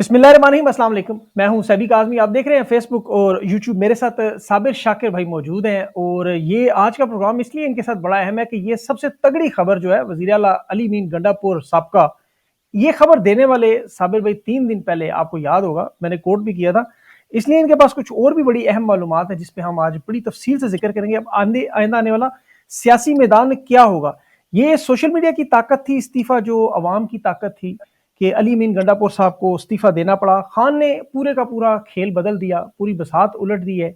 बिस्मिल्लाहिर्रहमानिर्रहीम, अस्सलाम वालेकुम। मैं हूं सैबिक आज़मी। आप देख रहे हैं फेसबुक और यूट्यूब। मेरे साथ साबिर शाकिर भाई मौजूद हैं और ये आज का प्रोग्राम इसलिए इनके साथ बड़ा अहम है कि ये सबसे तगड़ी खबर जो है वज़ीर आला अली मीन गंडापुर साबका, ये खबर देने वाले साबिर भाई 3 दिन पहले, आपको याद होगा मैंने कोट भी किया था। इसलिए इनके पास कुछ और भी बड़ी अहम मालूमात है जिस पे हम आज बड़ी तफसील से जिक्र करेंगे। अब आइंदा आने वाला सियासी मैदान में क्या होगा। ये सोशल मीडिया की ताकत थी, इस्तीफा जो अवाम की ताकत थी कि अली मीन गंडापुर साहब को इस्तीफा देना पड़ा। खान ने पूरे का पूरा खेल बदल दिया, पूरी बसात उलट दी है।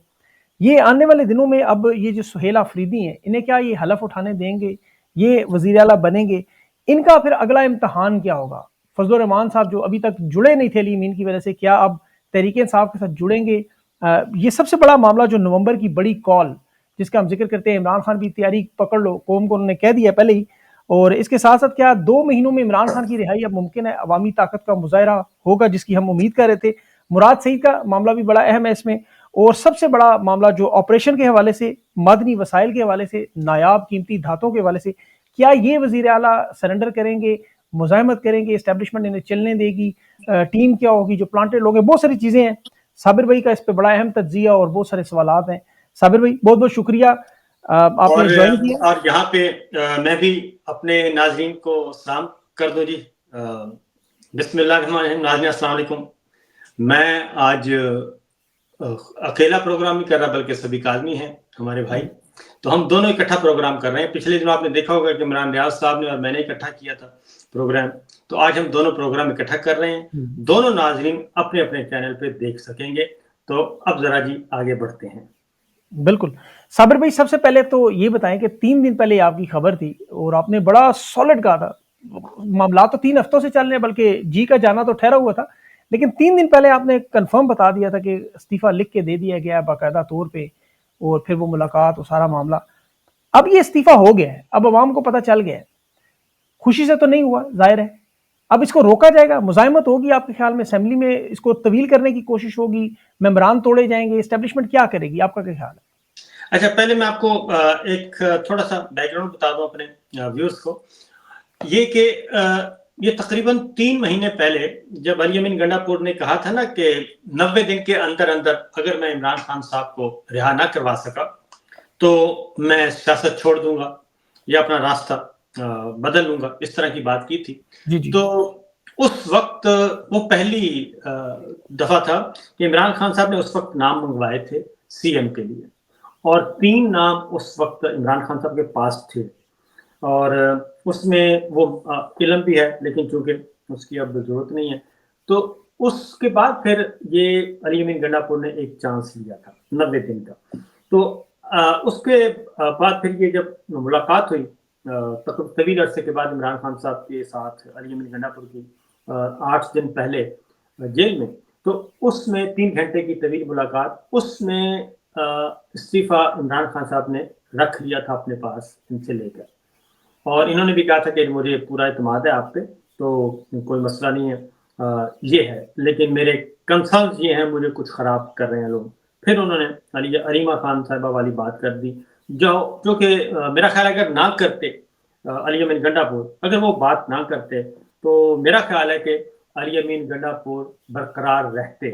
ये आने वाले दिनों में अब ये जो सुहेल आफरीदी हैं, इन्हें क्या ये हलफ उठाने देंगे, ये वजीर आला बनेंगे, इनका फिर अगला इम्तहान क्या होगा। फजल रहमान साहब जो अभी तक जुड़े नहीं थे अली मीन की वजह से, क्या अब तहरीक इंसाफ के साथ जुड़ेंगे। ये सबसे बड़ा मामला जो नवंबर की बड़ी कॉल जिसका हम जिक्र करते हैं, इमरान खान की तैयारी पकड़ लो, कौम को उन्होंने कह दिया पहले ही। और इसके साथ साथ क्या 2 महीनों में इमरान खान की रिहाई अब मुमकिन है, अवामी ताकत का मुजाहरा होगा जिसकी हम उम्मीद कर रहे थे। मुराद सईद का मामला भी बड़ा अहम है इसमें। और सबसे बड़ा मामला जो ऑपरेशन के हवाले से, मदनी वसाइल के हवाले से, नायाब कीमती धातों के हवाले से, क्या ये वजीर आला सरेंडर करेंगे, मुजाहमत करेंगे, इस्टेब्लिशमेंट इन्हें चलने देगी, टीम क्या होगी, जो प्लांटेड लोग हैं, बहुत सारी चीज़ें हैं। साबिर भाई का इस पर बड़ा अहम तज्जिया और बहुत सारे सवालात हैं। साबिर भाई बहुत बहुत शुक्रिया आपने ज्वाइन किया। और यहाँ पे मैं भी अपने नाजरीन को सलाम कर दूं जी। बिस्मिल्लाहिर्रहमानिर्रहीम। नाज़रीन अस्सलाम वालेकुम। मैं आज अकेला प्रोग्राम नहीं कर रहा, बल्कि सभी आदमी हैं हमारे भाई, तो हम दोनों इकट्ठा प्रोग्राम कर रहे हैं। पिछले दिनों आपने देखा होगा कि इमरान रियाज साहब ने और मैंने इकट्ठा किया था प्रोग्राम, तो आज हम दोनों प्रोग्राम इकट्ठा कर रहे हैं। दोनों नाजरीन अपने अपने चैनल पे देख सकेंगे। तो अब जरा जी आगे बढ़ते हैं। बिल्कुल साबिर भाई, सबसे पहले तो ये बताएं कि 3 दिन पहले आपकी खबर थी और आपने बड़ा सॉलिड कहा था। मामला तो 3 हफ्तों से चल रहे हैं, बल्कि जी का जाना तो ठहरा हुआ था, लेकिन 3 दिन पहले आपने कंफर्म बता दिया था कि इस्तीफा लिख के दे दिया गया बाकायदा तौर पे, और फिर वो मुलाकात और सारा मामला। अब ये इस्तीफा हो गया है, अब अवाम को पता चल गया है। खुशी से तो नहीं हुआ, जाहिर है। अब इसको रोका जाएगा, मुजाहिमत होगी आपके ख्याल में, असेंबली में इसको तवील करने की कोशिश होगी, मेम्बरान तोड़े जाएंगे, एस्टेब्लिशमेंट क्या करेगी, आपका क्या ख्याल है? अच्छा, पहले मैं आपको एक थोड़ा सा बैकग्राउंड बता दूं अपने व्यूअर्स को। ये कि ये तकरीबन 3 महीने पहले जब अली अमीन गंडापुर ने कहा था ना कि 90 दिन के अंदर अंदर अगर मैं इमरान खान साहब को रिहा ना करवा सका तो मैं सियासत छोड़ दूंगा या अपना रास्ता बदल लूंगा, इस तरह की बात की थी। जी। तो उस वक्त वो पहली दफा था कि इमरान खान साहब ने उस वक्त नाम मंगवाए थे सीएम के लिए, और 3 नाम उस वक्त इमरान खान साहब के पास थे। और उसमें वो इल्म भी है, लेकिन चूंकि उसकी अब जरूरत नहीं है, तो उसके बाद फिर ये अली अमीन गंडापुर ने एक चांस लिया था 90 दिन का। तो उसके बाद फिर ये जब मुलाकात हुई तवील अरसे के बाद इमरान खान साहब के साथ अली अमीन गंडापुर की 8 दिन पहले जेल में, तो उसमें 3 घंटे की तवील मुलाकात, उसमें इस्तीफा इमरान खान साहब ने रख लिया था अपने पास इनसे लेकर, और इन्होंने भी कहा था कि मुझे पूरा इत्मीनान है आप पे, तो कोई मसला नहीं है। ये है, लेकिन मेरे कंसर्न्स ये हैं, मुझे कुछ ख़राब कर रहे हैं लोग। फिर उन्होंने अलीमा खान साहिबा वाली बात कर दी, जो कि मेरा ख्याल है अगर ना करते अली अमीन गंडापुर, अगर वो बात ना करते तो मेरा ख्याल है कि अली अमीन गंडापुर बरकरार रहते।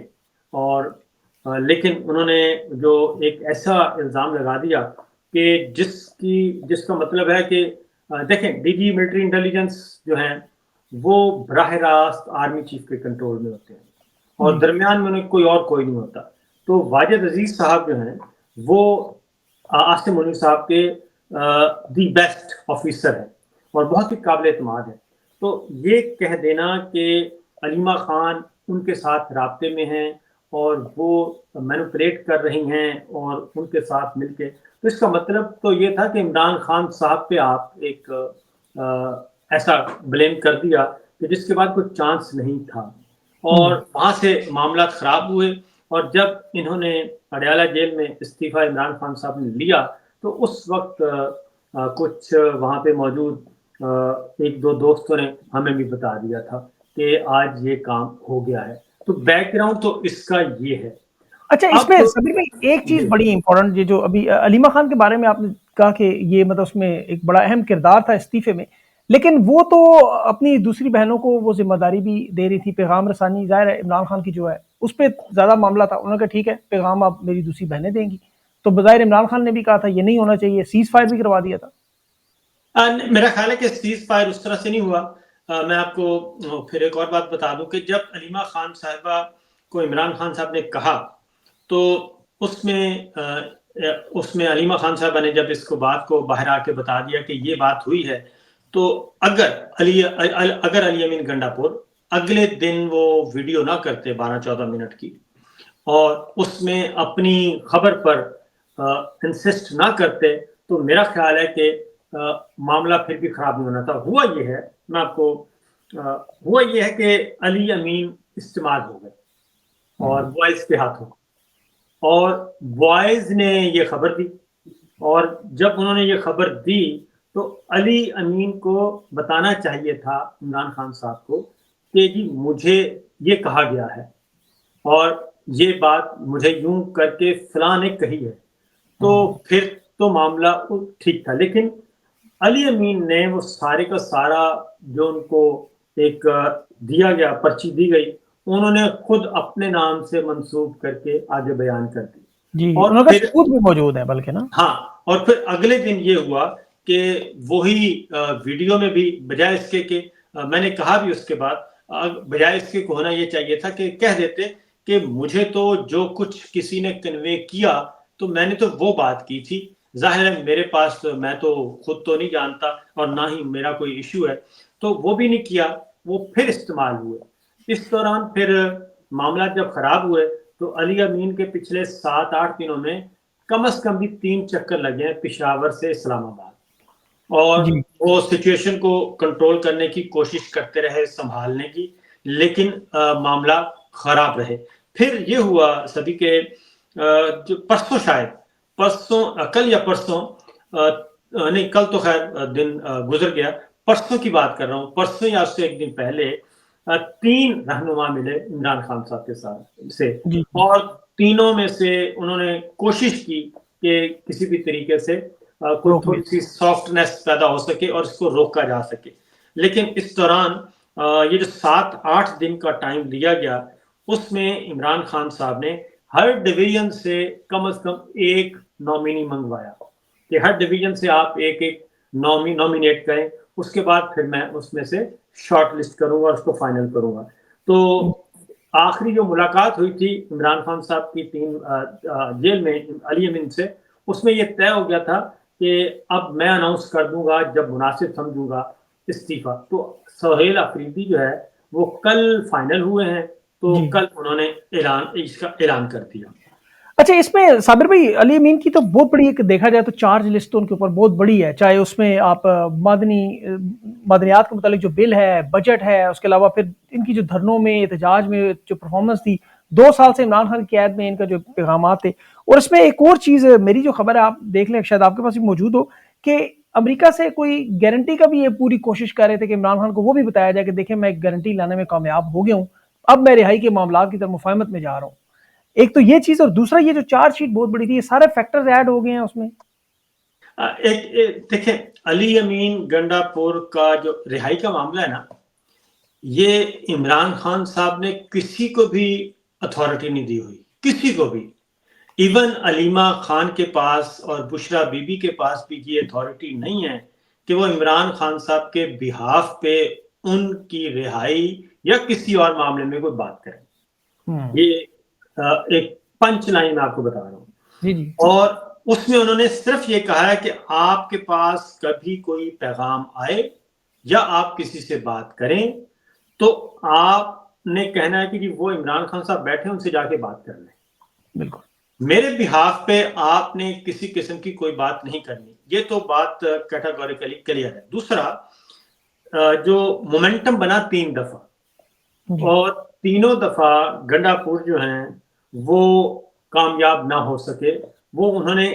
और लेकिन उन्होंने जो एक ऐसा इल्ज़ाम लगा दिया कि जिसका मतलब है कि देखें, डीजी मिलिट्री इंटेलिजेंस जो है वो बराह रास्त आर्मी चीफ के कंट्रोल में होते हैं और दरमियान में उन्हें कोई नहीं होता। तो वाजिद अजीज साहब जो हैं वो आसिम मुनीर साहब के दी बेस्ट ऑफिसर हैं और बहुत ही काबिल एतमाद है। तो ये कह देना कि अलीमा खान उनके साथ राब्ते में हैं और वो मैनिपुलेट कर रही हैं और उनके साथ मिलके, तो इसका मतलब तो ये था कि इमरान खान साहब पे आप एक ऐसा ब्लेम कर दिया कि जिसके बाद कोई चांस नहीं था, और वहाँ से मामला ख़राब हुए। और जब इन्होंने अडयाला जेल में इस्तीफ़ा इमरान खान साहब ने लिया, तो उस वक्त कुछ वहाँ पे मौजूद 1-2 दोस्तों ने हमें भी बता दिया था कि आज ये काम हो गया है। तो बैकग्राउंड तो इसका ये है। अच्छा, इसमें सबीर भाई एक चीज बड़ी इंपॉर्टेंट, ये जो अभी अलीमा खान के बारे में आपने कहा कि ये मतलब उसमें एक बड़ा अहम किरदार था इस्तीफे में, लेकिन वो तो अपनी दूसरी बहनों को वो जिम्मेदारी भी दे रही थी, पैगाम रसानी ज़ाहिर है इमरान खान की जो है उस पर ज़्यादा मामला था। उन्होंने कहा ठीक है पैगाम आप मेरी दूसरी बहनें देंगी, तो बज़ाहिर इमरान खान ने भी कहा था ये नहीं होना चाहिए, सीज फायर भी करवा दिया था। मेरा ख्याल है कि सीज फायर उस तरह से नहीं हुआ। मैं आपको फिर एक और बात बता दूं कि जब अलीमा खान साहिबा को इमरान खान साहब ने कहा तो उसमें अलीमा खान साहबा ने जब इसको बात को बाहर आके बता दिया कि ये बात हुई है, तो अगर अली अमीन गंडापुर अगले दिन वो वीडियो ना करते 12-14 मिनट की और उसमें अपनी खबर पर इंसिस्ट ना करते, तो मेरा ख्याल है कि मामला फिर भी खराब नहीं होना था। हुआ ये है कि अली अमीन इस्तेमाल हो गए और बॉयज के हाथों, और बॉयज ने ये खबर दी, और जब उन्होंने ये खबर दी तो अली अमीन को बताना चाहिए था इमरान खान साहब को कि जी मुझे ये कहा गया है और ये बात मुझे यूं करके फलां ने कही है, तो फिर तो मामला ठीक था। लेकिन अली अमीन ने वो सारे का सारा जो उनको एक दिया गया, पर्ची दी गई, उन्होंने खुद अपने नाम से मंसूब करके आगे बयान कर दी। जी, और उनका फिर सबूत भी मौजूद है बल्कि ना। हाँ, और फिर अगले दिन ये हुआ कि वही वीडियो में भी बजाय इसके कि मैंने कहा भी उसके बाद, बजाय इसके को होना ये चाहिए था कि कह देते कि मुझे तो जो कुछ किसी ने कन्वे किया तो मैंने तो वो बात की थी, जाहिर है मेरे पास मैं तो खुद तो नहीं जानता और ना ही मेरा कोई इशू है, तो वो भी नहीं किया, वो फिर इस्तेमाल हुए। इस दौरान फिर मामला जब खराब हुए तो अली अमीन के पिछले 7-8 दिनों में कम से कम भी 3 चक्कर लगे हैं पेशावर से इस्लामाबाद, और जी वो सिचुएशन को कंट्रोल करने की कोशिश करते रहे, संभालने की, लेकिन मामला खराब रहे। फिर ये हुआ सभी के जो परसों, शायद परसों, कल या परसों, नहीं कल तो खैर दिन गुजर गया, परसों की बात कर रहा हूँ, परसों या उससे एक दिन पहले 3 रहनुमा मिले इमरान खान साहब के साथ से, जी और तीनों में से उन्होंने कोशिश की कि किसी भी तरीके से कोई रोक थोड़ी लिया। सी सॉफ्टनेस पैदा हो सके और इसको रोका जा सके। लेकिन इस दौरान ये जो 7-8 दिन का टाइम दिया गया, उसमें इमरान खान साहब ने हर डिवीजन से कम एक नॉमिनी मंगवाया कि हर डिवीजन से आप एक नॉमिनेट करें, उसके बाद फिर मैं उसमें से शॉर्ट लिस्ट करूंगा और उसको फाइनल करूंगा। तो आखिरी जो मुलाकात हुई थी इमरान खान साहब की टीम जेल में अली अमीन से, उसमें यह तय हो गया था कि अब मैं अनाउंस कर दूंगा जब मुनासिब समझूंगा इस्तीफा। तो सोहेल अफरीदी जो है वो कल फाइनल हुए हैं, तो जी कल उन्होंने इसका ऐलान कर दिया। अच्छा, इसमें साबिर भाई अली अमीन की तो बहुत बड़ी, एक देखा जाए तो चार्ज लिस्ट तो उनके ऊपर बहुत बड़ी है, चाहे उसमें आप मादनियात के मुतालिक जो बिल है, बजट है, उसके अलावा फिर इनकी जो धरनों में, एहतजाज में जो परफॉर्मेंस थी, 2 साल से इमरान खान की कैद में इनका जो पैगाम थे। और इसमें एक और चीज़ मेरी जो खबर है आप देख लें, शायद आपके पास भी मौजूद हो, कि अमेरिका से कोई गारंटी का भी ये पूरी कोशिश कर रहे थे कि इमरान खान को वो भी बताया जाए कि देखें मैं एक गारंटी लाने में कामयाब हो गया हूँ, अब मैं रिहाई के मामला की तरफ मुफाहमत में जा रहा हूँ। एक तो ये चीज, और दूसरा ये जो चार्जशीट बहुत बड़ी थी, ये सारे फैक्टर्स ऐड हो गए हैं उसमें। देखें, अली अमीन गंडापुर का जो रिहाई का मामला है ना, ये इमरान खान साहब ने किसी को भी अथॉरिटी नहीं दी हुई, किसी को भी। इवन अलीमा खान के पास और बुशरा बीबी के पास भी ये अथॉरिटी नहीं है कि वो इमरान खान साहब के बिहाफ पे उनकी रिहाई या किसी और मामले में कोई बात करें। ये एक पंच लाइन मैं आपको बता रहा हूँ। जी जी। और उसमें उन्होंने सिर्फ ये कहा है कि आपके पास कभी कोई पैगाम आए या आप किसी से बात करें तो आपने कहना है कि जी वो इमरान खान साहब बैठे उनसे जाके बात कर लें, बिल्कुल। मेरे बिहाफ पे आपने किसी किस्म की कोई बात नहीं करनी। ये तो बात कैटेगोरिकली क्लियर है। दूसरा, जो मोमेंटम बना 3 दफा, और तीनों दफा गंडापुर जो हैं वो कामयाब ना हो सके, वो उन्होंने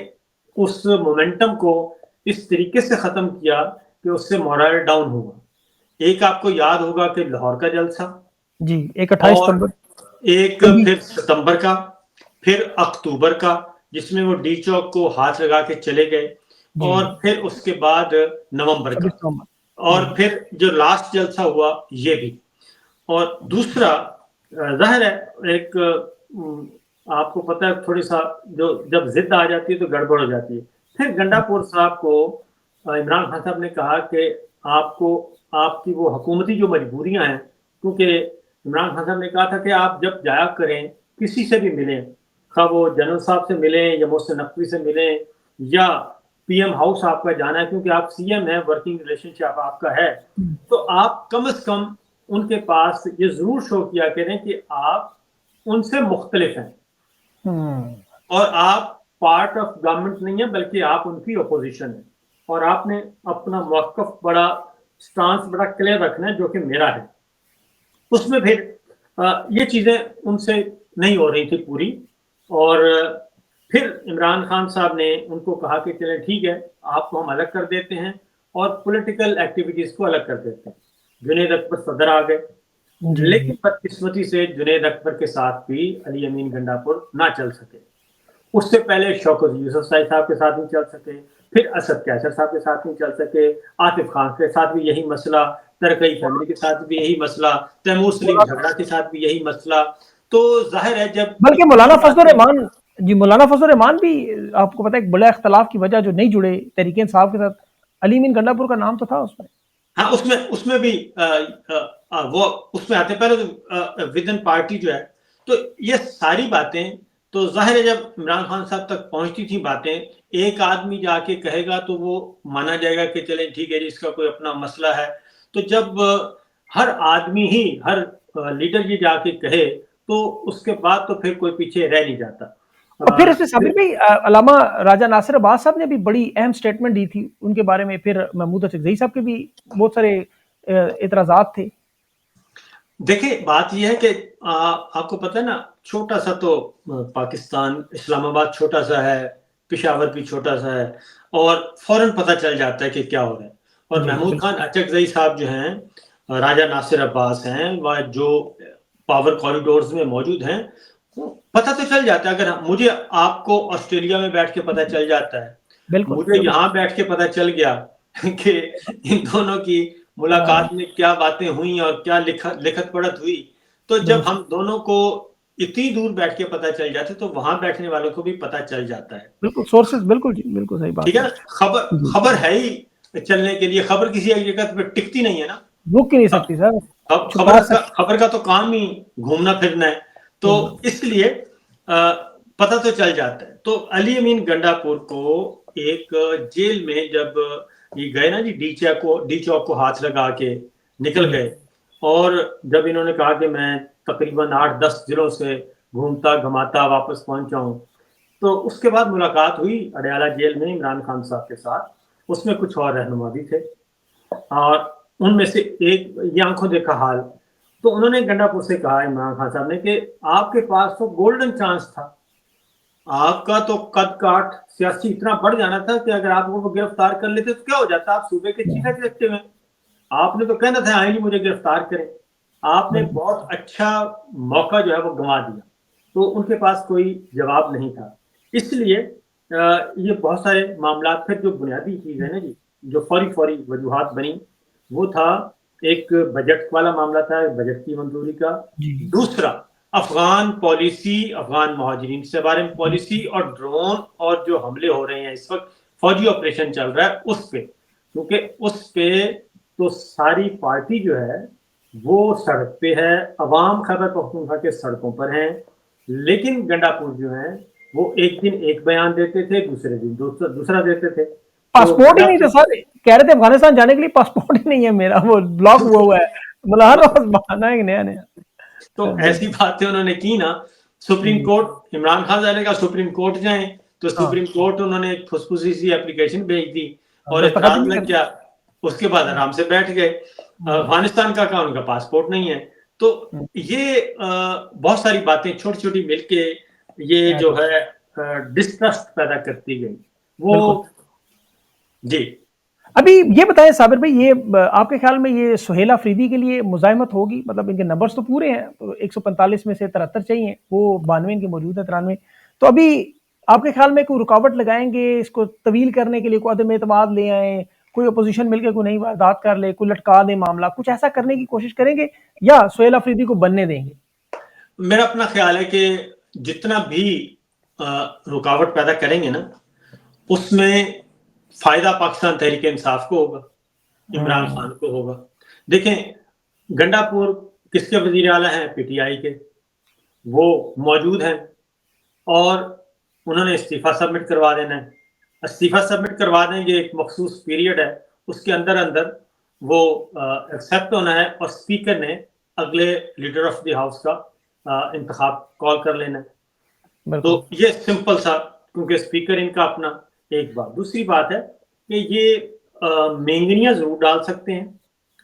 उस मोमेंटम को इस तरीके से खत्म किया कि उससे मोरल डाउन हुआ। एक आपको याद होगा कि लाहौर का जलसा, जी, एक 28 और सितंबर। एक फिर सितंबर का, फिर अक्टूबर का जिसमें वो डी चौक को हाथ लगा के चले गए, और फिर उसके बाद नवंबर का। और फिर जो लास्ट जलसा हुआ ये भी। और दूसरा जाहिर है एक आपको पता है थोड़ी सा जो जब जिद आ जाती है तो गड़बड़ हो जाती है। फिर गंडापुर साहब को इमरान खान साहब ने कहा कि आपको आपकी वो हुकूमती जो मजबूरियां हैं, क्योंकि इमरान खान साहब ने कहा था कि आप जब जाया करें किसी से भी मिलें, खा वो जनरल साहब से मिलें या मोहसिन नकवी से मिलें या पीएम हाउस आपका जाना है, क्योंकि आप सीएम हैं, वर्किंग रिलेशनशिप आपका है, तो आप कम से कम उनके पास ये जरूर शो किया करें कि आप उनसे मुख्तलिफ हैं और आप पार्ट ऑफ गवर्नमेंट नहीं है बल्कि आप उनकी अपोजिशन है और आपने अपना मौकफ बड़ा स्टांस बड़ा क्लियर रखना है जो कि मेरा है। उसमें फिर ये चीजें उनसे नहीं हो रही थी पूरी और फिर इमरान खान साहब ने उनको कहा कि चले ठीक है, आपको हम अलग कर देते हैं और पॉलिटिकल एक्टिविटीज को अलग कर देते हैं। जुनैद अकबर सदर आ गए, लेकिन बदकिस्मती से जुनैद अकबर के साथ भी अली अमीन गंडापुर ना चल सके। उससे पहले शौकत यूसुफ साहब के साथ नहीं चल सके, फिर असद कैसर साहब के साथ नहीं चल सके, आतिफ खान के साथ भी यही मसला, तरकई फैमिली के साथ भी यही मसला, तैमूर सलीम झगड़ा के साथ भी यही मसला। तो जाहिर है जब बल्कि मौलाना फजलुर रहमान जी, मौलाना फजलुर रहमान भी आपको पता है एक बड़ा इख्तलाफ की वजह जो नहीं जुड़े तहरीक इंसाफ के साथ, अली अमीन गंडापुर का नाम तो था उसमें। हाँ, उसमें उसमें भी वो उसमें आते पहले तो विद इन पार्टी जो है। तो ये सारी बातें तो जाहिर है जब इमरान खान साहब तक पहुंचती थी बातें, एक आदमी जाके कहेगा तो वो माना जाएगा कि चले ठीक है जी, इसका कोई अपना मसला है। तो जब हर आदमी ही हर लीडर जी जाके कहे तो उसके बाद तो फिर कोई पीछे रह नहीं जाता। और फिर इसमें साबिर भाई अलामा राजा नासिर अब्बास साहब ने भी बड़ी अहम स्टेटमेंट दी थी उनके बारे में, फिर महमूद अकरज़ई साहब के भी बहुत सारे एतराज़ात थे। देखिए बात यह है कि आपको पता है ना, छोटा सा तो पाकिस्तान, इस्लामाबाद छोटा सा है, पेशावर भी छोटा सा है और फौरन पता चल जाता है कि क्या हो रहा है। और महमूद खान अचकजई साहब जो हैं, राजा नासिर अब्बास हैं, वह जो पावर कॉरिडोर्स में मौजूद हैं, पता तो चल जाता है। अगर मुझे आपको ऑस्ट्रेलिया में बैठ के पता चल जाता है, मुझे यहाँ बैठ के पता चल गया कि इन दोनों की मुलाकात में क्या बातें हुई और क्या लिखत पढ़त हुई, तो जब हम दोनों को इतनी दूर बैठ के पता चल जाता है तो वहां बैठने वालों को भी पता चल जाता है। बिल्कुल सोर्सेज, बिल्कुल जी, बिल्कुल सही बात ठीक है। खबर है ही चलने के लिए, खबर किसी एक जगह पे टिकती नहीं है ना, रुक ही नहीं सकती सर। खबर का तो काम ही घूमना फिरना है, तो इसलिए पता तो चल जाता है। तो अली अमीन गंडापुर को एक जेल में जब ये गए ना जी, डी चौक को हाथ लगा के निकल गए और जब इन्होंने कहा कि मैं तकरीबन 8-10 जिलों से घूमता घमाता वापस पहुंचा हूं, तो उसके बाद मुलाकात हुई अडयाला जेल में इमरान खान साहब के साथ। उसमें कुछ और रहनुमा भी थे और उनमें से एक ये आंखों देखा हाल। तो उन्होंने गंडापुर से कहा इमरान खान साहब ने कि आपके पास तो गोल्डन चांस था, आपका तो कद काठ सियासी इतना बढ़ जाना था कि अगर आप वो गिरफ्तार कर लेते तो क्या हो जाता, आप सूबे के चीफ एग्जीक्यूटिव हैं, आपने तो कहना था आए नहीं मुझे गिरफ्तार करें। आपने बहुत अच्छा मौका जो है वो गंवा दिया। तो उनके पास कोई जवाब नहीं था। इसलिए ये बहुत सारे मामला, फिर जो बुनियादी चीज है ना जी, जो फौरी वजूहात बनी, वो था एक बजट वाला मामला था, बजट की मंजूरी का। दूसरा अफगान पॉलिसी, अफगान महाजिरीन से बारे में पॉलिसी और ड्रोन और जो हमले हो रहे हैं इस वक्त, फौजी ऑपरेशन चल रहा है उस पे, क्योंकि उस पे तो सारी पार्टी जो है वो सड़क पे है, अवाम खैबर पख्तूनख्वा के सड़कों पर हैं। लेकिन गंडापुर जो है वो एक दिन एक बयान देते थे, दूसरे दिन दूसरा देते थे। पासपोर्ट ही नहीं था सर, कह रहे थे अफगानिस्तान जाने के लिए पासपोर्ट ही नहीं है मेरा, वो ब्लॉक हुआ है, मतलब हर रोज बहाना है नया नया। तो ऐसी बातें उन्होंने की ना, सुप्रीम कोर्ट, इमरान खान जाने का सुप्रीम कोर्ट जाए, तो सुप्रीम कोर्ट उन्होंने फुसफुसी सी एप्लीकेशन भेज दी और एतराज लग गया, उसके बाद आराम से बैठ गए। अफगानिस्तान का उनका पासपोर्ट नहीं है। तो ये बहुत सारी बातें छोटी छोटी मिलके ये जो है डिस्ट्रस्ट पैदा करती गई वो जी। अभी ये बताएं साबिर भाई, ये आपके ख्याल में ये सुहेल अफरीदी के लिए मुजाहिमत होगी? मतलब इनके नंबर्स तो पूरे हैं, तो 145 में से 73 चाहिए, वो 92 इनके मौजूद है, 93। तो अभी आपके ख्याल में कोई रुकावट लगाएंगे इसको तवील करने के लिए, कोई अदम एतमाद ले आए, कोई अपोजिशन मिलकर कोई नई वारदात कर ले, कोई लटका दे मामला, कुछ ऐसा करने की कोशिश करेंगे या सुहेल अफरीदी को बनने देंगे? मेरा अपना ख्याल है कि जितना भी रुकावट पैदा करेंगे ना, उसमें फायदा पाकिस्तान तहरीक इंसाफ को होगा, इमरान खान को होगा। देखें, गंडापुर किसके वजीर आला हैं? पीटीआई के। वो मौजूद हैं और उन्होंने इस्तीफा सबमिट करवा देना है। इस्तीफा सबमिट करवा देंगे, एक मखसूस पीरियड है, उसके अंदर अंदर वो एक्सेप्ट होना है और स्पीकर ने अगले लीडर ऑफ द हाउस का इंतखाब कॉल कर लेना है। तो ये सिंपल सा, क्योंकि स्पीकर इनका अपना। एक बात, दूसरी बात है कि ये मेंगनियां जरूर डाल सकते हैं,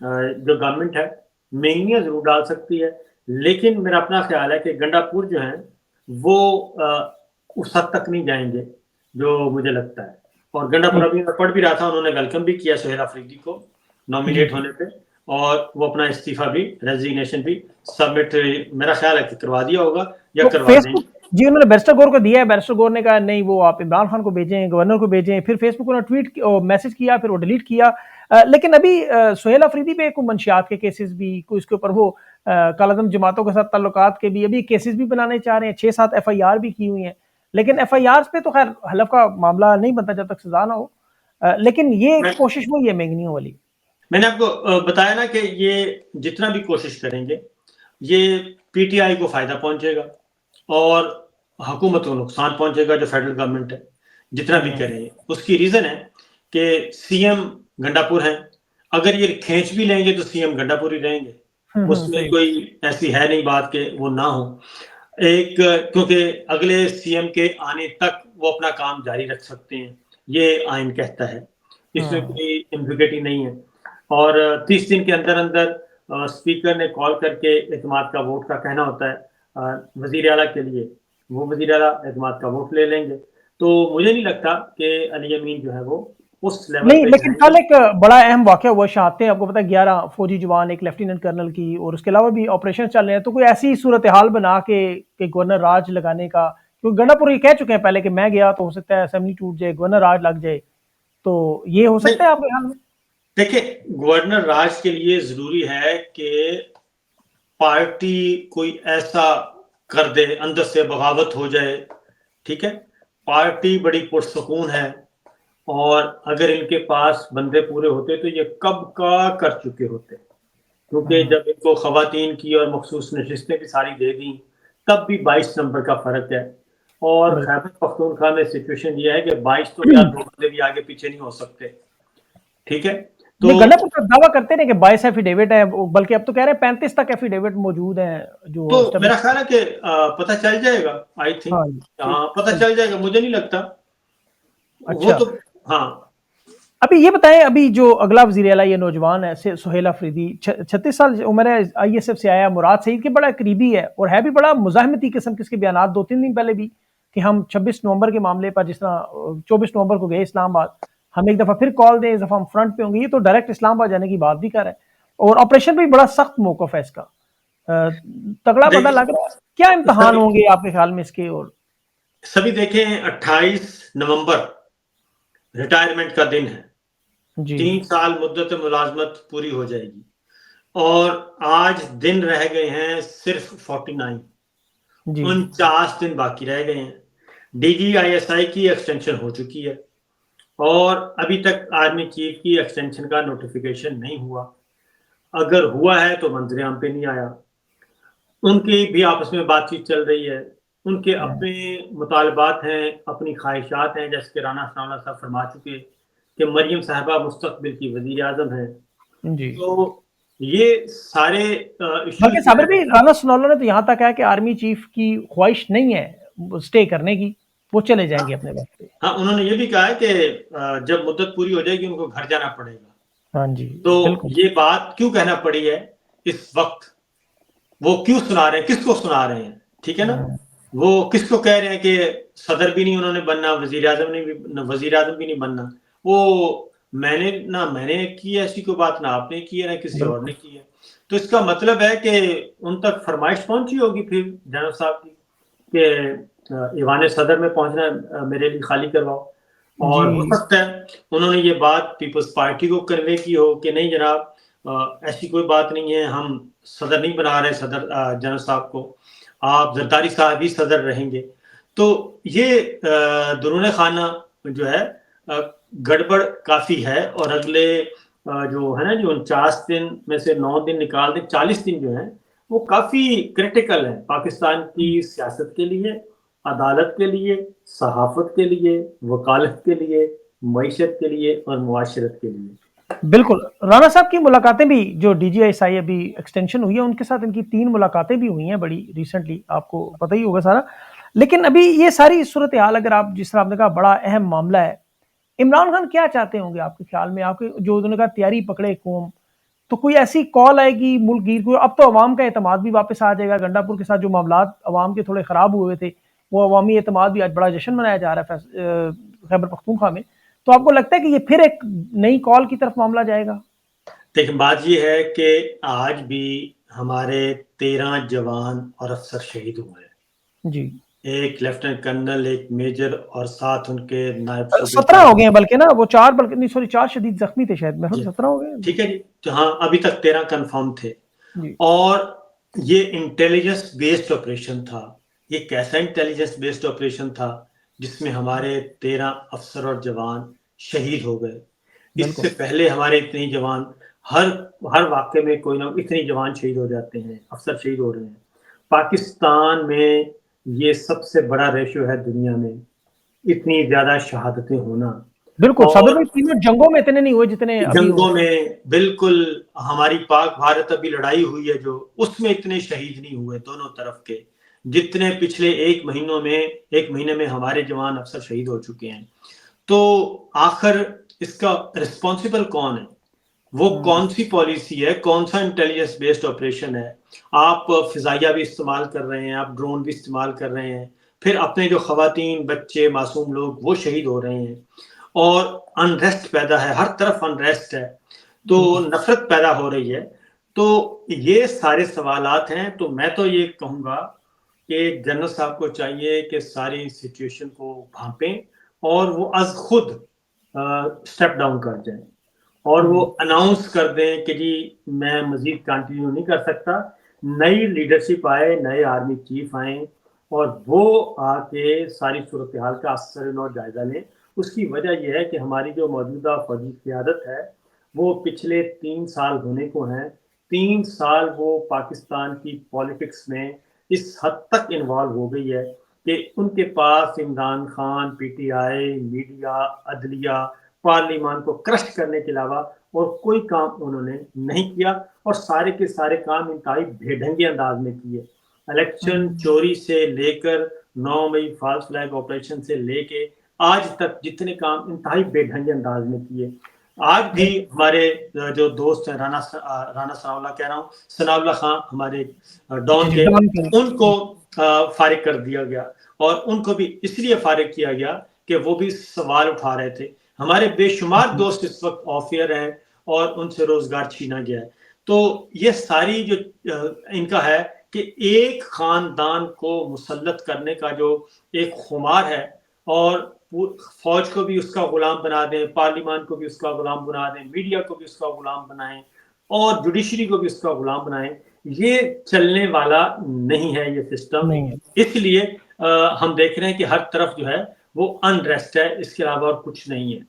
जो गवर्नमेंट है मेंगनियां जरूर डाल सकती है, लेकिन मेरा अपना ख्याल है कि गंडापुर जो है वो उस हद तक नहीं जाएंगे जो मुझे लगता है। और गंडापुर अभी मैं पढ़ भी रहा था, उन्होंने वेलकम भी किया सुहेल अफरीदी को नॉमिनेट होने पे, और वो अपना इस्तीफा भी, रेजिग्नेशन भी सबमिट मेरा ख्याल है कि करवा दिया होगा या तो करवा देंगे। जी, उन्होंने बैरिस्टर गौर को दिया है, बैरिस्टर गौर ने कहा नहीं वो आप इमरान खान को भेजें, गवर्नर को भेजें, फिर फेसबुक उन्होंने ट्वीट मैसेज किया, फिर वो डिलीट किया। लेकिन अभी सुहेल अफरीदी पे कोई मंशियात के केसेस भी, कोई इसके ऊपर वो कालादम जमातों के साथ ताल्लुकात के भी अभी केसेस भी बनाने चाह रहे हैं, 6-7 FIR भी की हुई हैं, लेकिन FIR पे तो खैर हलफ का मामला नहीं बनता जब तक सजा ना हो। लेकिन ये कोशिश वही है मेंगनियों वाली। मैंने आपको बताया ना कि ये जितना भी कोशिश करेंगे, ये पीटीआई को फायदा पहुंचेगा और हुकूमत को नुकसान पहुंचेगा, जो फेडरल गवर्नमेंट है जितना भी करेंगे। उसकी रीजन है कि सीएम गंडापुर हैं, अगर ये खींच भी लेंगे तो सीएम गंडापुर ही रहेंगे, उसमें कोई ऐसी है नहीं बात कि वो ना हो। एक, क्योंकि अगले सीएम के आने तक वो अपना काम जारी रख सकते हैं, ये आइन कहता है, इसमें कोई एम्बिग्युइटी नहीं है। और 30 दिन के अंदर अंदर स्पीकर ने कॉल करके एतमाद का वोट का कहना होता है वजीर आला के लिए, वो वजीर आला एतमाद का वोट ले लेंगे। तो मुझे नहीं लगता कि अली अमीन जो है वो उस लेवल नहीं, पे लेकिन कल एक बड़ा अहम वाकया हुआ शाहते हैं, आपको पता है 11 फौजी जवान, एक लेफ्टिनेंट कर्नल की, और उसके अलावा भी ऑपरेशन चल रहे हैं। तो कोई ऐसी सूरत हाल बना के गवर्नर राज लगाने का, क्योंकि गंडापुर ये कह चुके हैं पहले कि मैं गया तो हो सकता है असेंबली टूट जाए, गवर्नर राज लग जाए, तो ये हो सकता है आपके ख्याल में? देखिए, गवर्नर राज के लिए जरूरी है कि पार्टी कोई ऐसा कर दे, अंदर से बगावत हो जाए, ठीक है। पार्टी बड़ी पुरसकून है और अगर इनके पास बंदे पूरे होते तो ये कब का कर चुके होते, क्योंकि जब इनको खवातीन की और मखसूस नशिस्तें भी सारी दे दी, तब भी 22 नंबर का फर्क है। और खैबर पख्तूनख्वा में सिचुएशन ये है कि 22 तो क्या, 2 बंदे भी आगे पीछे नहीं हो सकते, ठीक है। तो गंडापुर का दावा करते हैं कि 22 एफिडेविट है, बल्कि अब तो कह रहे हैं 35 तक एफिडेविट मौजूद हैं जो, तो मेरा ख्याल है कि पता चल जाएगा, आई थिंक। हाँ, पता चल जाएगा, मुझे नहीं लगता। अच्छा, वो तो हाँ। अभी ये बताएं, अभी जो अगला वजीर आला ये नौजवान है सुहेल अफरीदी, 36 साल उम्र है, ISF से आया, मुराद सईद के बड़ा करीबी है और है भी बड़ा मुजाहमती किस्म के इसके बयान 2-3 दिन पहले भी कि हम 26 नवंबर के मामले पर, जिस तरह 24 नवंबर को गए इस्लामाबाद, हम एक दफा फिर कॉल दें, इस दफा हम फ्रंट पे होंगे, ये तो डायरेक्ट इस्लामाबाद जाने की बात भी कर रहा है। और ऑपरेशन भी बड़ा सख्त मौकफ है इसका, तगड़ा बंदा लग रहा है। क्या इम्तहान होंगे आपके ख्याल में इसके? और सभी देखें, 28 नवंबर रिटायरमेंट का दिन है, 3 साल मुद्दत मुलाजमत पूरी हो जाएगी और आज दिन रह गए हैं सिर्फ 49, 49 दिन बाकी रह गए हैं। DGISI की एक्सटेंशन हो चुकी है और अभी तक आर्मी चीफ की एक्सटेंशन का नोटिफिकेशन नहीं हुआ। अगर हुआ है तो मंजर आम पे नहीं आया। उनकी भी आपस में बातचीत चल रही है, उनके अपने मुतालबात हैं, अपनी ख्वाहिशात हैं, जैसे कि राना सनाउल्लाह साहब फरमा चुके कि मरियम साहबा मुस्तकबिल की वजीर आजम है। तो ये सारे बल्कि साबिर भाई, राना सनाउल्लाह ने तो यहाँ तक है कि आर्मी चीफ की ख्वाहिश नहीं है स्टे करने की, वो चले जाएंगे अपने वक्त पे। हाँ, उन्होंने ये भी कहा है कि जब मुद्दत पूरी हो जाएगी उनको घर जाना पड़ेगा। हाँ जी, तो ये बात क्यों कहना पड़ी है इस वक्त, वो क्यों सुना रहे हैं, किसको सुना रहे हैं, ठीक है ना। वो किसको कह रहे हैं कि सदर भी नहीं उन्होंने बनना, वजीर आजम भी नहीं बनना। वो मैंने की है ऐसी कोई बात, ना आपने की है ना किसी और ने की है। तो इसका मतलब है कि उन तक फरमाइश पहुंची होगी फिर जनरल साहब की कि ईवान सदर में पहुंचना मेरे लिए खाली करवाओ। और हो जी, सकता है उन्होंने ये बात पीपल्स पार्टी को कन्वे की हो कि नहीं जनाब, ऐसी कोई बात नहीं है, हम सदर नहीं बना रहे सदर जनरल साहब को, आप जरदारी साहब ही सदर रहेंगे। तो ये दरूने खाना जो है गड़बड़ काफ़ी है। और अगले जो है ना, जो 49 दिन में से 9 दिन निकाल दें, 40 दिन जो हैं वो काफ़ी क्रिटिकल है पाकिस्तान की सियासत के लिए, अदालत के लिए, सहाफ़त के लिए, वकालत के लिए, मईशत के लिए और मुआशरत के लिए। बिल्कुल। राणा साहब की मुलाकातें भी, जो डीजीआईएसआई अभी एक्सटेंशन हुई है, उनके साथ इनकी 3 मुलाकातें भी हुई हैं बड़ी रिसेंटली, आपको पता ही होगा सारा। लेकिन अभी ये सारी सूरत-ए-हाल, अगर आप जिस तरह आपने कहा बड़ा अहम मामला है, इमरान खान क्या चाहते होंगे आपके ख्याल में? आपके जो उन्होंने कहा तैयारी पकड़े कौम, तो कोई ऐसी कॉल आएगी मुल्क गिर को, अब तो अवाम का एतमाद भी वापस आ जाएगा। गंडापुर के साथ जो मामलात अवाम के थोड़े खराब हुए थे, वो अवामी एतमाद भी आज बड़ा जश्न मनाया जा रहा है खैबर पख्तूनख्वा में। तो आपको लगता है कि ये फिर एक नई कॉल की तरफ मामला जाएगा? देखिए, बात ये है कि आज भी हमारे 13 जवान और अफसर शहीद हुए हैं। जी। एक लेफ्टिनेंट कर्नल, एक मेजर और 7 उनके नायब 17 सूबेदार। हो गए हैं बल्कि ना, वो 4 बल्कि नहीं, सॉरी 4 शदीद जख्मी थे शायद, मैं जी, 17 हो गए हैं। ठीक है जी। तो हाँ, अभी तक 13 कन्फर्म थे। जी, और ये इंटेलिजेंस बेस्ड ऑपरेशन था। ये कैसा इंटेलिजेंस बेस्ड ऑपरेशन था जिसमें हमारे 13 अफसर और जवान शहीद हो गए। इससे बिल्कुल। पहले हमारे इतने ही जवान, हर हर वाक़े में कोई ना इतने ही जवान शहीद हो जाते हैं, अफसर शहीद हो रहे हैं। पाकिस्तान में ये सबसे बड़ा रेशियो है दुनिया में, इतनी ज़्यादा शहादतें होना। बिल्कुल, साबिर और भाई तीनों जंगों में इतने नहीं हुए जितने अभी हो जंगों रहे हैं। में बिल्कुल, हमारी पाक भारत अभी लड़ाई हुई है जो, उसमें इतने शहीद नहीं हुए दोनों तरफ के, जितने पिछले 1 महीने में हमारे जवान अफसर शहीद हो चुके हैं। तो आखिर इसका रिस्पॉन्सिबल कौन है? वो हुँ, कौन सी पॉलिसी है, कौन सा इंटेलिजेंस बेस्ड ऑपरेशन है? आप फिजाइया भी इस्तेमाल कर रहे हैं, आप ड्रोन भी इस्तेमाल कर रहे हैं, फिर अपने जो खवातीन, बच्चे, मासूम लोग वो शहीद हो रहे हैं और अनरेस्ट पैदा है, हर तरफ अनरेस्ट है, तो बिल्कुल। नफरत पैदा हो रही है। तो ये सारे सवालात हैं। तो मैं तो ये कहूँगा कि जनरल साहब को चाहिए कि सारी सिचुएशन को भांपें और वो अज खुद स्टेप डाउन कर जाएं और वो हुँ, अनाउंस कर दें कि जी मैं मजीद कंटिन्यू नहीं कर सकता। नई लीडरशिप आए, नए आर्मी चीफ आए और वो आके सारी सूरत हाल का असर और जायजा लें। उसकी वजह यह है कि हमारी जो मौजूदा फौजी क़यादत है, वो पिछले 3 साल होने को हैं। 3 साल वो पाकिस्तान की पॉलिटिक्स में इस हद तक इन्वॉल्व हो गई है कि उनके पास इमरान खान, पीटीआई, मीडिया, अदलिया, पार्लिमान को क्रश करने के अलावा और कोई काम उन्होंने नहीं किया और सारे के सारे काम इंतहाई बेढंगे अंदाज में किए। इलेक्शन हुँ, चोरी से लेकर 9 मई फॉल्स फ्लैग ऑपरेशन से लेके आज तक जितने काम इंतहाई बेढंगे अंदाज में किए। आज भी बिल्कुल। हमारे जो दोस्त हैं, राना सनाउल्लाह कह रहा हूँ, सनाउल्लाह खां हमारे जी, डॉन जी, के, डॉन के। उनको फारिग कर दिया गया और उनको भी इसलिए फारिग किया गया कि वो भी सवाल उठा रहे थे। हमारे बेशुमार जी, दोस्त इस वक्त ऑफ एयर हैं और उनसे रोजगार छीना गया है। तो ये सारी जो इनका है कि एक खानदान को मुसल्लत करने का जो एक खुमार है और फौज को भी उसका गुलाम बना दें, पार्लिमान को भी उसका गुलाम बना दें, मीडिया को भी उसका गुलाम बनाएं और जुडिशरी को भी उसका गुलाम बनाएं, ये चलने वाला नहीं है ये सिस्टम। नहीं है। इसलिए हम देख रहे हैं कि हर तरफ जो है वो अनरेस्ट है, इसके अलावा और कुछ नहीं है।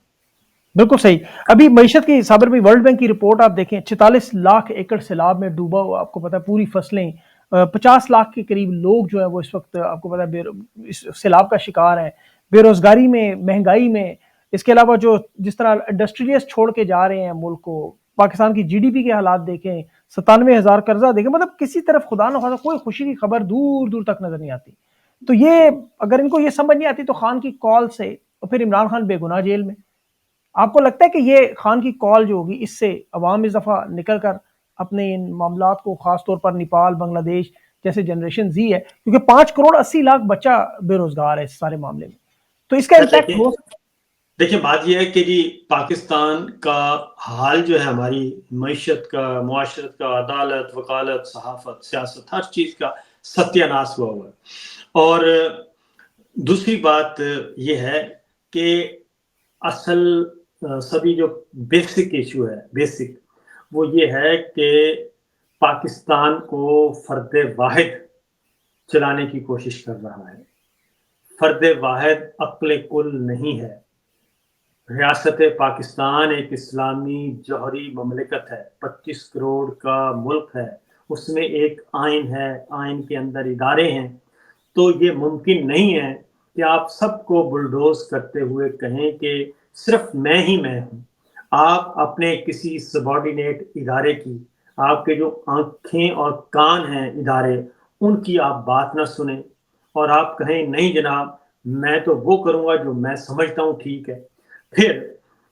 बिल्कुल सही। अभी मईशत की, साबिर भाई, वर्ल्ड बैंक की रिपोर्ट आप देखें, 44 लाख एकड़ सैलाब में डूबा हुआ, आपको पता है पूरी फसलें, 50 लाख के करीब लोग जो है वो इस वक्त आपको पता है इस सैलाब का शिकार है, बेरोजगारी में, महंगाई में। इसके अलावा जो जिस तरह इंडस्ट्रियलिस्ट छोड़ के जा रहे हैं मुल्क को, पाकिस्तान की जीडीपी के हालात देखें, 97,000 कर्जा देखें, मतलब किसी तरफ खुदा न खासा कोई खुशी की खबर दूर दूर तक नजर नहीं आती। तो ये, अगर इनको ये समझ नहीं आती तो खान की कॉल से, और फिर इमरान खान बेगुनाह जेल में, आपको लगता है कि ये खान की कॉल जो होगी, इससे अवाम इस दफ़ा निकल कर अपने इन मामलात को, खास तौर पर नेपाल, बांग्लादेश जैसे जनरेशन जी है, क्योंकि 5 करोड़ 80 लाख बच्चा बेरोजगार है इस सारे मामले में, तो इसका इम्पैक्ट देखिए हो सकता देखिए बात यह है कि जी पाकिस्तान का हाल जो है, हमारी मईशत का, मुआशरत का, अदालत, वकालत, सहाफत, सियासत, हर चीज़ का सत्यानाश हुआ है। और दूसरी बात ये है कि असल सभी जो बेसिक इशू है, बेसिक वो ये है कि पाकिस्तान को फर्द वाहिद चलाने की कोशिश कर रहा है। फर्द वाहिद अक्ल कुल नहीं है। रियासत पाकिस्तान एक इस्लामी जौहरी ममलिकत है, 25 करोड़ का मुल्क है, उसमें एक आइन है, आइन के अंदर इदारे हैं। तो ये मुमकिन नहीं है कि आप सबको बुलडोज करते हुए कहें कि सिर्फ मैं ही मैं हूँ। आप अपने किसी सबॉर्डिनेट इदारे की, आपके जो आंखें और कान हैं इदारे, उनकी आप बात ना सुने और आप कहें नहीं जनाब, मैं तो वो करूँगा जो मैं समझता हूँ ठीक है। फिर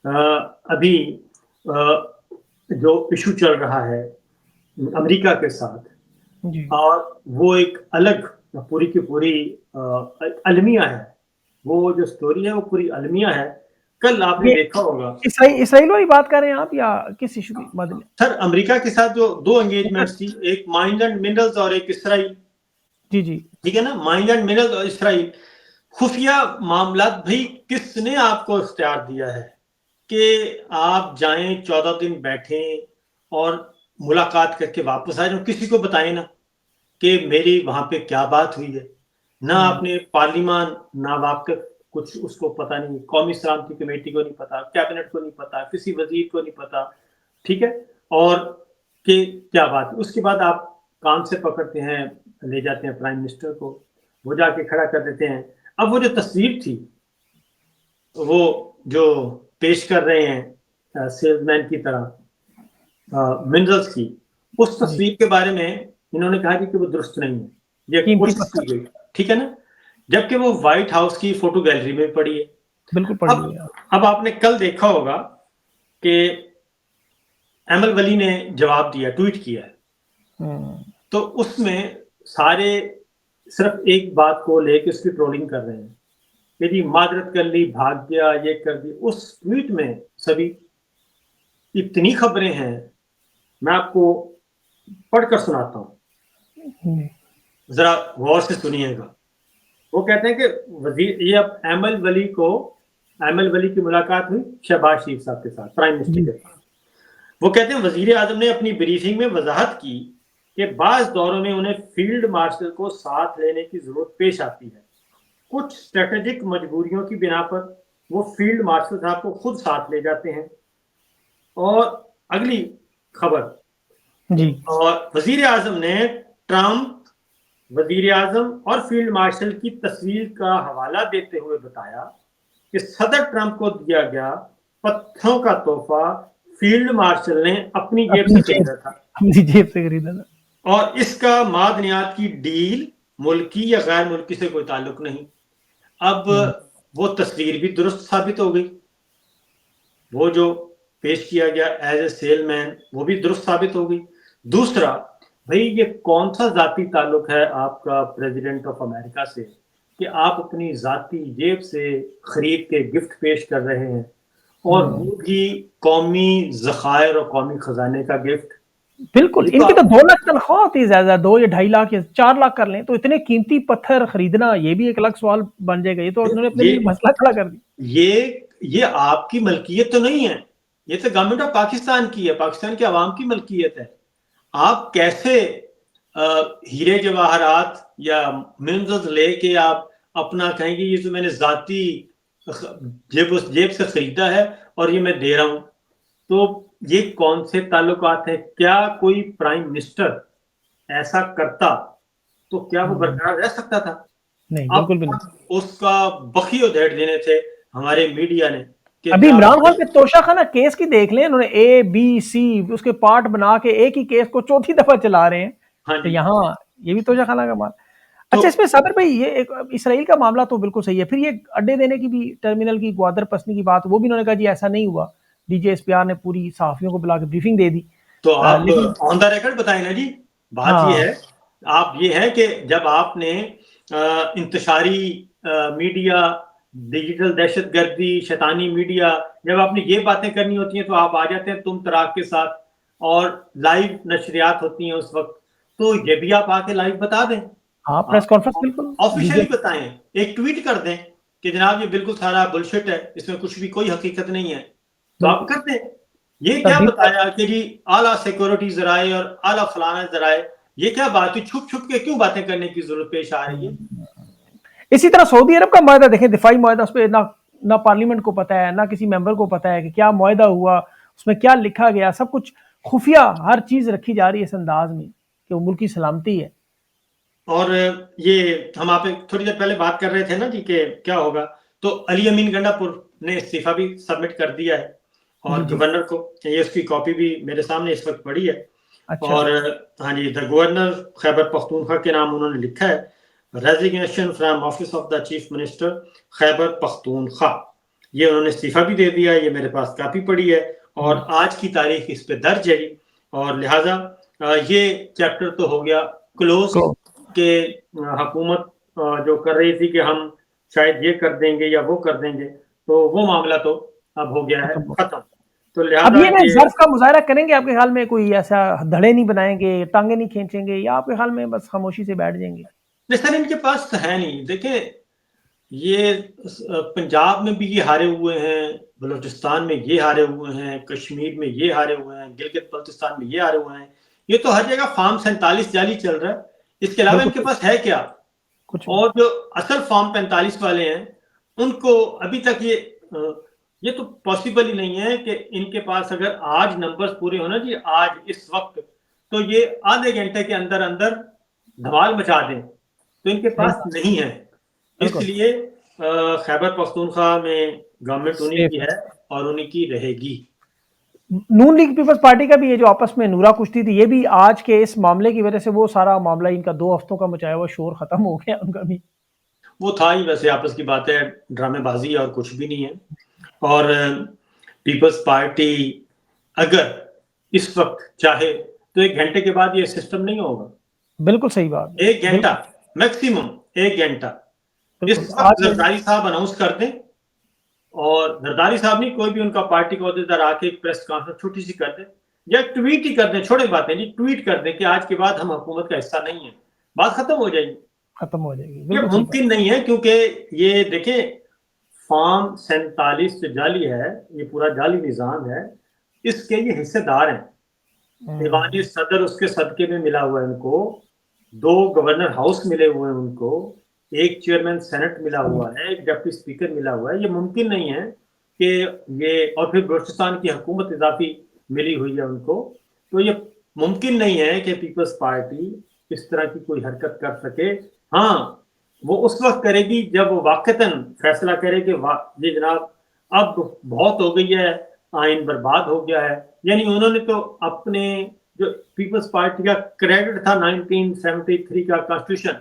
अभी जो इशू चल रहा है अमेरिका के साथ, जी और वो एक अलग पूरी की पूरी अलमिया है। वो जो स्टोरी है वो पूरी अलमिया है। कल आपने ये देखा होगा इसराइल वाली बात कर रहे हैं आप या किस इशू की बात? सर, अमेरिका के साथ जो दो अच्छा, एंगेजमेंट्स थी, एक माइंस एंड मिनरल्स और एक इसराइल, जी जी ठीक है ना, माइंस एंड मिनरल्स और इसराइल। खुफिया मामला भाई किसने आपको इख्तियार दिया है कि आप जाएं 14 दिन बैठें और मुलाकात करके वापस आ जाओ? किसी को बताएं ना कि मेरी वहां पे क्या बात हुई है। ना आपने पार्लिमान, ना वाकफ कुछ उसको पता नहीं, कौमी सलामती कमेटी को नहीं पता, कैबिनेट को नहीं पता, किसी वजीर को नहीं पता, ठीक है। और कि क्या बात, उसके बाद आप काम से पकड़ते हैं, ले जाते हैं प्राइम मिनिस्टर को, वो जाके खड़ा कर देते हैं। अब वो जो तस्वीर थी, वो जो पेश कर रहे हैं सेल्समैन की तरह मिनरल्स की, उस जी तस्वीर के बारे में इन्होंने कहा कि वो दुरुस्त नहीं है, ये कीमती कोशिश की पत्थर गई, ठीक है ना, जबकि वो व्हाइट हाउस की फोटो गैलरी में पड़ी है। बिल्कुल पड़ी अब हुई है। अब आपने कल देखा होगा कि एमल वली ने जवाब दिया, ट्वीट किया है, तो उसमें सारे सिर्फ एक बात को लेके उसकी ट्रोलिंग कर रहे हैं कि जी मादरत कर ली, भाग गया, ये कर दी। उस ट्वीट में सभी इतनी खबरें हैं, मैं आपको पढ़कर सुनाता हूँ, जी जरा गौर से सुनिएगा। वो कहते हैं कि वजीर, ये अब एमल वली की मुलाकात हुई शहबाज शरीफ साहब के साथ, प्राइम मिनिस्टर जी के साथ। वो कहते हैं वजीर आजम ने अपनी ब्रीफिंग में वजाहत की कि बाज दौरों में उन्हें फील्ड मार्शल को साथ लेने की जरूरत पेश आती है। कुछ स्ट्रेटेजिक मजबूरियों की बिना पर वो फील्ड मार्शल साहब को खुद साथ ले जाते हैं। और अगली खबर, जी और वजीर आजम ने ट्रंप, वजीर आजम और फील्ड मार्शल की तस्वीर का हवाला देते हुए बताया कि सदर ट्रंप को दिया गया पत्थरों का तोहफा फील्ड मार्शल ने अपनी जेब अपनी से जेब खरीदा था अपनी जेब से खरीदा था। और इसका मादनियात की डील मुल्की या गैर मुल्की से कोई ताल्लुक नहीं। अब वो तस्वीर भी दुरुस्त साबित हो गई, वो जो पेश किया गया एज ए सेलमैन वो भी दुरुस्त साबित हो गई। दूसरा, भाई ये कौन सा जाती ताल्लुक है आपका प्रेसिडेंट ऑफ अमेरिका से कि आप अपनी जाती जेब से खरीद के गिफ्ट पेश कर रहे हैं, और वो भी कौमी ज़खायर और कौमी खजाने का गिफ्ट। बिल्कुल, ये तो इनकी तो 2 लाख तनख्वाह होती है ज़्यादा, 2 या 2.5 लाख या 4 लाख कर लें, तो इतने कीमती पत्थर खरीदना ये भी एक अलग सवाल बन जाएगा। ये तो उन्होंने अपने ये लिए मसला खड़ा कर दिया। ये आपकी मलकियत तो नहीं है, ये तो गवर्नमेंट ऑफ पाकिस्तान की है, पाकिस्तान के अवाम की मलकियत है। आप कैसे हीरे जवाहरात या मिनरल्स लेके आप अपना कहेंगे ये तो मैंने जाती जेब से खरीदा है और ये मैं दे रहा हूं? तो ये कौन से ताल्लुकात हैं? क्या कोई प्राइम मिनिस्टर ऐसा करता तो क्या वो बरकरार रह सकता था? नहीं, अब बिल्कुल भी नहीं। उसका बखी उधेड़ देने थे हमारे मीडिया ने कि अभी जनाब इमरान खान के तोशाखाना केस की देख लें, उन्होंने ए, बी, सी उसके पार्ट बना के एक ही केस को चौथी दफा चला रहे हैं। हाँ तो जी। यहाँ ये भी तोशाखाना का माल। तो अच्छा, इसमें साबिर भाई ये एक इसराइल का मामला तो बिल्कुल सही है। फिर ये अड्डे देने की भी, टर्मिनल की ग्वादर पसनी की बात, वो भी उन्होंने कहा जी ऐसा नहीं हुआ। डीजीएसपीआर ने पूरी सहाफियों को बुला के ब्रीफिंग दे दी। तो आप लेकिन ऑन द रिकॉर्ड बताएं ना जी। बात ये हाँ है, आप ये है कि जब आपने इंतशारी मीडिया, डिजिटल दहशतगर्दी, शैतानी मीडिया, जब आपने ये बातें करनी होती हैं तो आप आ जाते हैं तुम तराक के साथ, और लाइव नशरियात होती हैं उस वक्त, तो ये भी आप आके लाइव बता दें, हाँ, प्रेस आप कॉन्फ्रेंस बिल्कुल ऑफिशियली डीजे। बताएं, एक ट्वीट कर दें कि जनाब ये बिल्कुल सारा बुलशिट है, इसमें कुछ भी कोई हकीकत नहीं है, तो आप करते हैं। ये क्या बताया कि जी आला सिक्योरिटी जराए और आला फलाना जराए, ये क्या बात है? छुप छुप के क्यों बातें करने की जरूरत पेश आ रही है? इसी तरह सऊदी अरब का मायदा देखें, दिफाई मायदा, उस पर ना पार्लियामेंट को पता है, ना किसी मेंबर को पता है कि क्या मायदा हुआ, उसमें क्या लिखा गया, सब कुछ खुफिया हर चीज रखी जा रही है इस अंदाज में कि वो मुल्क की सलामती है। और ये हम आप थोड़ी देर पहले बात कर रहे थे ना जी कि क्या होगा, तो अली अमीन गंडापुर ने इस्तीफा भी सबमिट कर दिया है और गवर्नर को, ये उसकी कॉपी भी मेरे सामने इस वक्त पड़ी है। अच्छा। और हाँ जी, द गवर्नर खैबर पख्तूनख्वा के नाम उन्होंने लिखा है, resignation from office of the chief minister Khyber Pakhtunkhwa, ये उन्होंने इस्तीफा भी दे दिया है, ये मेरे पास कापी पड़ी है और आज की तारीख इस पे दर्ज है, और लिहाजा ये चैप्टर तो हो गया क्लोज के हुकूमत जो कर रही थी कि हम शायद ये कर देंगे या वो कर देंगे, तो वो मामला तो अब हो गया है खत्म। तो लिहाजा अब ये ज़र्फ का मुजाहरा करेंगे आपके ख्याल में? कोई ऐसा धड़े नहीं बनाएंगे, टांगे नहीं खींचेंगे, या आपके ख्याल में बस खामोशी से बैठ जाएंगे? नहीं सर, इनके पास तो है नहीं। देखें, ये पंजाब में भी ये हारे हुए हैं, बलूचिस्तान में ये हारे हुए हैं, कश्मीर में ये हारे हुए हैं, गिलगित बल्तिस्तान में ये हारे हुए हैं, ये तो हर जगह फॉर्म 47 जाली चल रहा है। इसके अलावा इनके पास है क्या? कुछ। और जो असल फॉर्म 45 वाले हैं उनको अभी तक ये तो पॉसिबल ही नहीं है कि इनके पास अगर आज नंबर्स पूरे होना जी, आज इस वक्त, तो ये आधे घंटे के अंदर अंदर धमाल मचा दें, तो इनके पास नहीं है। इसलिए खैबर पख्तूनख्वा में गवर्नमेंट उन्हीं की है और उन्हीं की रहेगी। नून लीग पीपल्स पार्टी का भी ये जो आपस में नूरा कुश्ती थी, ये भी आज के इस मामले की वजह से, वो सारा मामला इनका 2 हफ्तों का मचाया हुआ शोर खत्म हो गया उनका भी। वो था ही, वैसे आपस की बात है, ड्रामेबाजी और कुछ भी नहीं है। और पीपल्स पार्टी अगर इस वक्त चाहे तो 1 घंटे के बाद ये सिस्टम नहीं होगा। बिल्कुल सही बात। 1 घंटा मैक्सिमम, 1 घंटा इस वक्त जरदारी साहब अनाउंस कर दें, और जरदारी साहब नहीं, कोई भी उनका पार्टी का अहदेदार आके एक प्रेस कॉन्फ्रेंस छोटी सी कर दे या ट्वीट ही कर दें, छोड़े बातें जी, ट्वीट कर दें कि आज के बाद हम हुकूमत का हिस्सा नहीं है, बात खत्म हो जाएगी। खत्म हो जाएगी। ये मुमकिन नहीं है, क्योंकि ये देखें, फॉर्म 47 जो जाली है, ये पूरा जाली निजाम है, इसके ये हिस्सेदार हैं। ईवानी सदर उसके सदके में मिला हुआ है उनको, 2 गवर्नर हाउस मिले हुए हैं उनको, 1 चेयरमैन सेनेट मिला हुआ है, 1 डिप्टी स्पीकर मिला हुआ है। ये मुमकिन नहीं है कि ये, और फिर बलूचिस्तान की हुकूमत इजाफी मिली हुई है उनको, तो ये मुमकिन नहीं है कि पीपल्स पार्टी इस तरह की कोई हरकत कर सके। हाँ, वो उस वक्त करेगी जब वो वाक़तन फैसला करे कि ये जनाब अब बहुत हो गई है, आइन बर्बाद हो गया है। यानी उन्होंने तो अपने जो पीपल्स पार्टी का क्रेडिट था 1973 का कॉन्स्टिट्यूशन,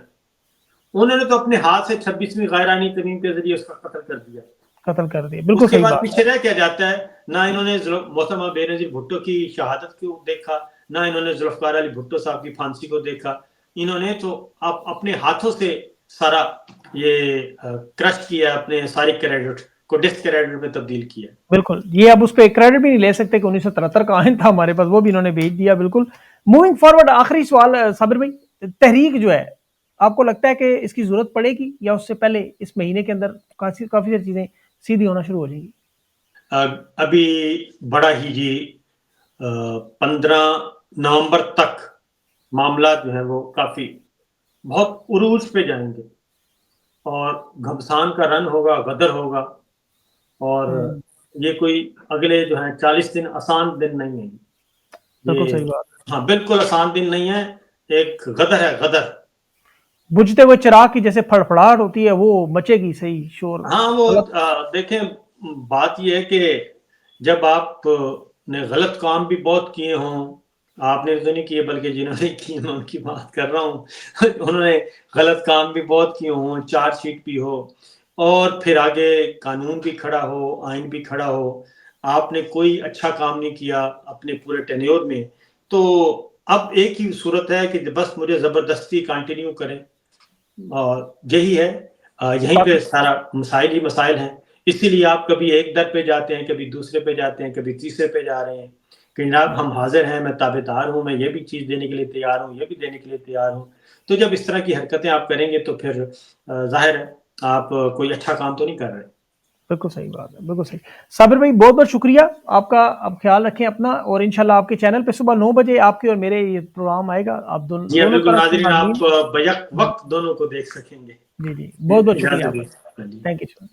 उन्होंने तो अपने हाथ से 26वीं गैर-आइनी तरमीम के जरिए उसका कत्ल कर दिया। बिल्कुल सही बात। पीछे रह क्या जाता है? ना इन्होंने मोहतरमा बेनज़ीर भुट्टो की शहादत को देखा, ना इन्होंने जुल्फ़िकार अली भुट्टो साहब की फांसी को देखा। इन्होंने तो अपने हाथों से सारा ये क्रश किया, अपने सारे क्रेडिट को डिस्क्रेडिट में तब्दील किया। बिल्कुल, ये अब उस पे क्रेडिट भी नहीं ले सकते कि 1973 का आइन था हमारे पास, वो भी इन्होंने भेज दिया। बिल्कुल। मूविंग फॉरवर्ड, आखिरी सवाल साबिर भाई, तहरीक जो है, आपको लगता है कि इसकी जरूरत पड़ेगी या उससे पहले इस महीने के अंदर काफी सारी चीजें सीधी होना शुरू हो जाएगी? अभी बड़ा ही जी 15 नवंबर तक मामला जो है वो काफी बहुत उरूज पे जाएंगे और घमसान का रन होगा, गदर होगा, और ये कोई अगले जो है 40 दिन आसान दिन नहीं है। बिल्कुल सही बात। हाँ, बिल्कुल आसान दिन नहीं है, एक गदर है, गदर। बुझते हुए चिराग की जैसे फड़फड़ाहट होती है, वो मचेगी, सही शोर। हाँ, वो देखें, बात ये है कि जब आप ने गलत काम भी बहुत किए हों, आपने तो नहीं किए बल्कि जिन्होंने किए मैं उनकी बात कर रहा हूँ उन्होंने गलत काम भी बहुत किए हों, चार्जशीट भी हो, और फिर आगे कानून भी खड़ा हो, आइन भी खड़ा हो, आपने कोई अच्छा काम नहीं किया अपने पूरे टेन्योर में, तो अब एक ही सूरत है कि बस मुझे जबरदस्ती कंटिन्यू करें, और यही है, यहीं पे सारा मसाइल ही मसाइल हैं। इसीलिए आप कभी एक दर पे जाते हैं, कभी दूसरे पे जाते हैं, कभी तीसरे पे जा रहे हैं कि जनाब हम हाजिर हैं, मैं ताबेदार हूँ, मैं ये भी चीज़ देने के लिए तैयार हूँ, ये भी देने के लिए तैयार हूँ। तो जब इस तरह की हरकतें आप करेंगे तो फिर जाहिर है आप कोई अच्छा काम तो नहीं कर रहे। बिल्कुल सही बात है, बिल्कुल सही। साबिर भाई बहुत बहुत शुक्रिया आपका, आप ख्याल रखें अपना, और इंशाल्लाह आपके चैनल पे सुबह 9 बजे आपके और मेरे ये प्रोग्राम आएगा, आप जी हाँ, दोनों बिल्कुल तरफ के नाज़रीन, आप नाज़रीन। बैक वक्त दोनों को देख सकेंगे। जी जी, बहुत बहुत शुक्रिया इजाज़त आपका। दीजिए। Thank you.